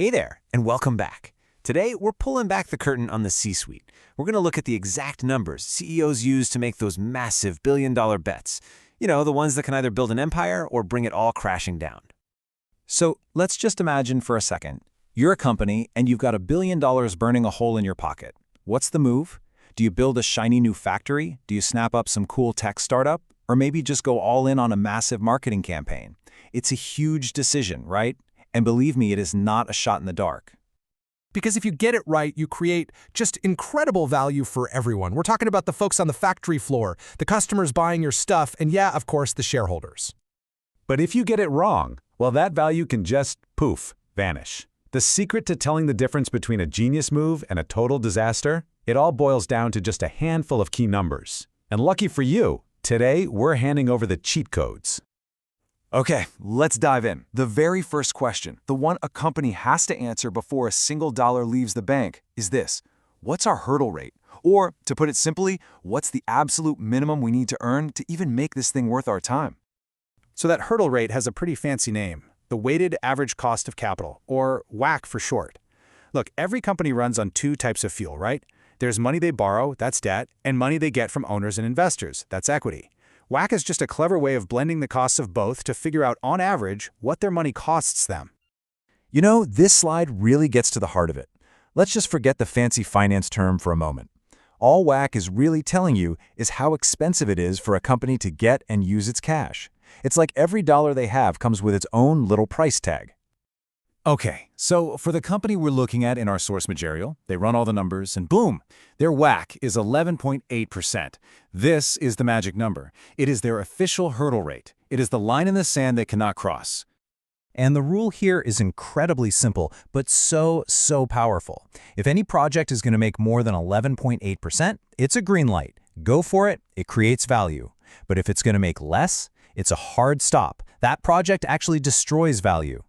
Hey there, and welcome back. Today, we're pulling back the curtain on the C-suite. We're going to look at the exact numbers CEOs use to make those massive billion-dollar bets. You know, the ones that can either build an empire or bring it all crashing down. So let's just imagine for a second. You're a company and you've got $1 billion burning a hole in your pocket. What's the move? Do you build a shiny new factory? Do you snap up some cool tech startup? Or maybe just go all in on a massive marketing campaign? It's a huge decision, right? And believe me, it is not a shot in the dark. Because if you get it right, you create just incredible value for everyone. We're talking about the folks on the factory floor, the customers buying your stuff, and yeah, of course, the shareholders. But if you get it wrong, well, that value can just, poof, vanish. The secret to telling the difference between a genius move and a total disaster? It all boils down to just a handful of key numbers. And lucky for you, today we're handing over the cheat codes. Okay, let's dive in. The very first question, the one a company has to answer before a single dollar leaves the bank, is this: what's our hurdle rate? Or, to put it simply, what's the absolute minimum we need to earn to even make this thing worth our time? So that hurdle rate has a pretty fancy name, the weighted average cost of capital, or WACC for short. Look, every company runs on two types of fuel, right? There's money they borrow, that's debt, and money they get from owners and investors, that's equity. WACC is just a clever way of blending the costs of both to figure out, on average, what their money costs them. You know, this slide really gets to the heart of it. Let's just forget the fancy finance term for a moment. All WACC is really telling you is how expensive it is for a company to get and use its cash. It's like every dollar they have comes with its own little price tag. Okay, so for the company we're looking at in our source material, they run all the numbers and boom, their WACC is 11.8%. This is the magic number. It is their official hurdle rate. It is the line in the sand they cannot cross. And the rule here is incredibly simple, but so powerful. If any project is going to make more than 11.8%, it's a green light. Go for it, it creates value. But if it's going to make less, it's a hard stop. That project actually destroys value.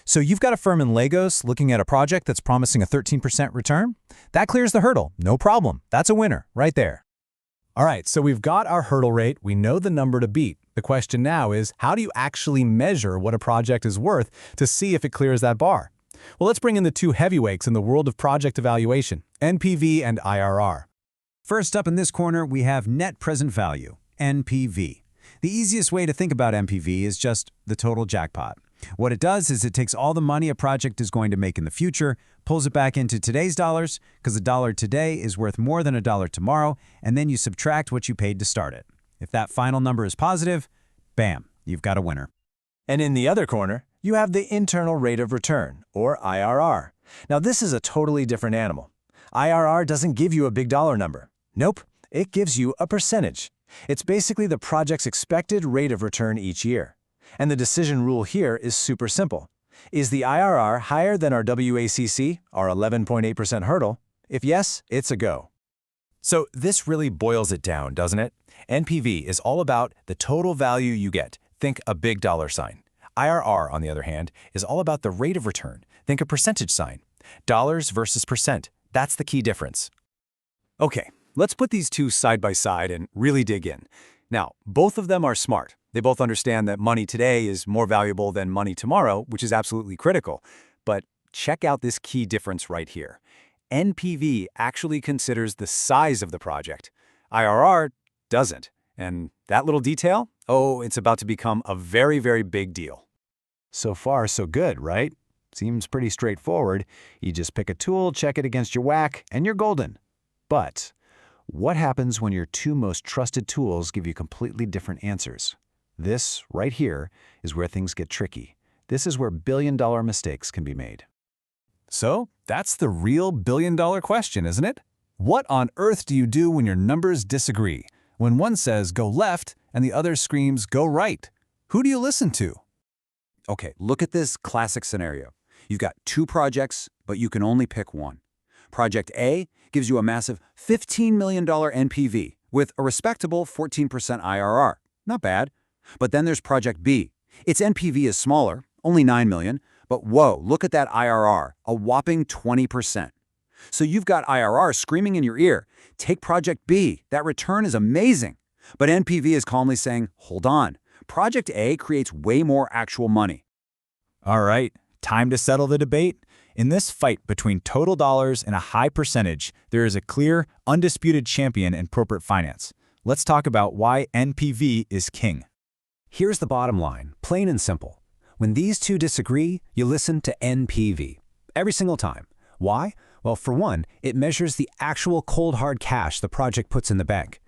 So you've got a firm in Lagos looking at a project that's promising a 13% return? That clears the hurdle, no problem. That's a winner, right there. All right, so we've got our hurdle rate, we know the number to beat. The question now is, how do you actually measure what a project is worth to see if it clears that bar? Well, let's bring in the two heavyweights in the world of project evaluation, NPV and IRR. First up in this corner, we have net present value, NPV. The easiest way to think about NPV is just the total jackpot. What it does is it takes all the money a project is going to make in the future, pulls it back into today's dollars, because a dollar today is worth more than a dollar tomorrow, and then you subtract what you paid to start it. If that final number is positive, bam, you've got a winner. And in the other corner, you have the internal rate of return, or IRR. Now this is a totally different animal. IRR doesn't give you a big dollar number. Nope, it gives you a percentage. It's basically the project's expected rate of return each year. And the decision rule here is super simple. Is the IRR higher than our WACC, our 11.8% hurdle? If yes, it's a go. So this really boils it down, doesn't it? NPV is all about the total value you get. Think a big dollar sign. IRR, on the other hand, is all about the rate of return. Think a percentage sign. Dollars versus percent. That's the key difference. Okay, let's put these two side by side and really dig in. Now, both of them are smart. They both understand that money today is more valuable than money tomorrow, which is absolutely critical. But check out this key difference right here. NPV actually considers the size of the project. IRR doesn't. And that little detail? Oh, it's about to become a very big deal. So far, so good, right? Seems pretty straightforward. You just pick a tool, check it against your WACC, and you're golden. But what happens when your two most trusted tools give you completely different answers? This, right here, is where things get tricky. This is where billion-dollar mistakes can be made. So, that's the real billion-dollar question, isn't it? What on earth do you do when your numbers disagree? When one says go left and the other screams go right? Who do you listen to? Okay, look at this classic scenario. You've got two projects, but you can only pick one. Project A gives you a massive $15 million NPV with a respectable 14% IRR. Not bad. But then there's Project B. Its NPV is smaller, only $9 million, but whoa, look at that IRR, a whopping 20%. So you've got IRR screaming in your ear, take Project B, that return is amazing. But NPV is calmly saying, hold on, Project A creates way more actual money. All right, time to settle the debate. In this fight between total dollars and a high percentage, there is a clear, undisputed champion in corporate finance. Let's talk about why NPV is king. Here's the bottom line, plain and simple. When these two disagree, you listen to NPV. Every single time. Why? Well, for one, it measures the actual cold hard cash the project puts in the bank.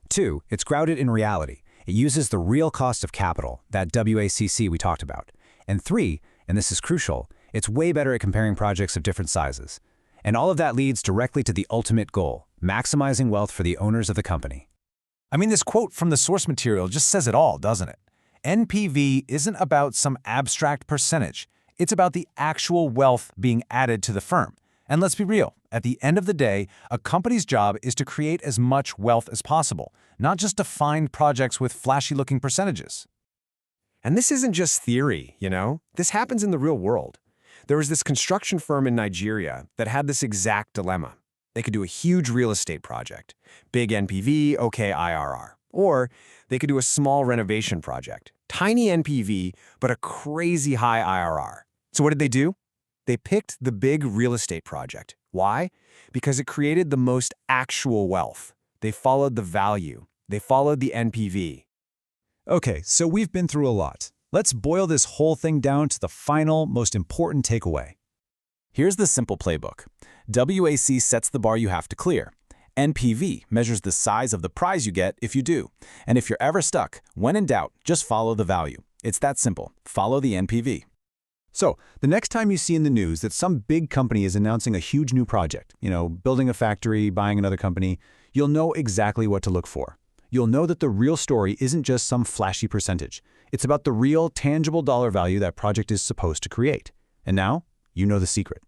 2, it's grounded in reality. It uses the real cost of capital, that WACC we talked about. And 3, and this is crucial, it's way better at comparing projects of different sizes. And all of that leads directly to the ultimate goal, maximizing wealth for the owners of the company. I mean, this quote from the source material just says it all, doesn't it? NPV isn't about some abstract percentage. It's about the actual wealth being added to the firm. And let's be real, at the end of the day, a company's job is to create as much wealth as possible, not just to find projects with flashy-looking percentages. And this isn't just theory, you know? This happens in the real world. There was this construction firm in Nigeria that had this exact dilemma. They could do a huge real estate project, big NPV, okay IRR. Or they could do a small renovation project, tiny NPV, but a crazy high IRR. So what did they do? They picked the big real estate project. Why? Because it created the most actual wealth. They followed the value. They followed the NPV. Okay, so we've been through a lot. Let's boil this whole thing down to the final, most important takeaway. Here's the simple playbook. WACC sets the bar you have to clear. NPV measures the size of the prize you get if you do. And if you're ever stuck, when in doubt, just follow the value. It's that simple. Follow the NPV. So, the next time you see in the news that some big company is announcing a huge new project, building a factory, buying another company, you'll know exactly what to look for. You'll know that the real story isn't just some flashy percentage. It's about the real, tangible dollar value that project is supposed to create. And now, you know the secret.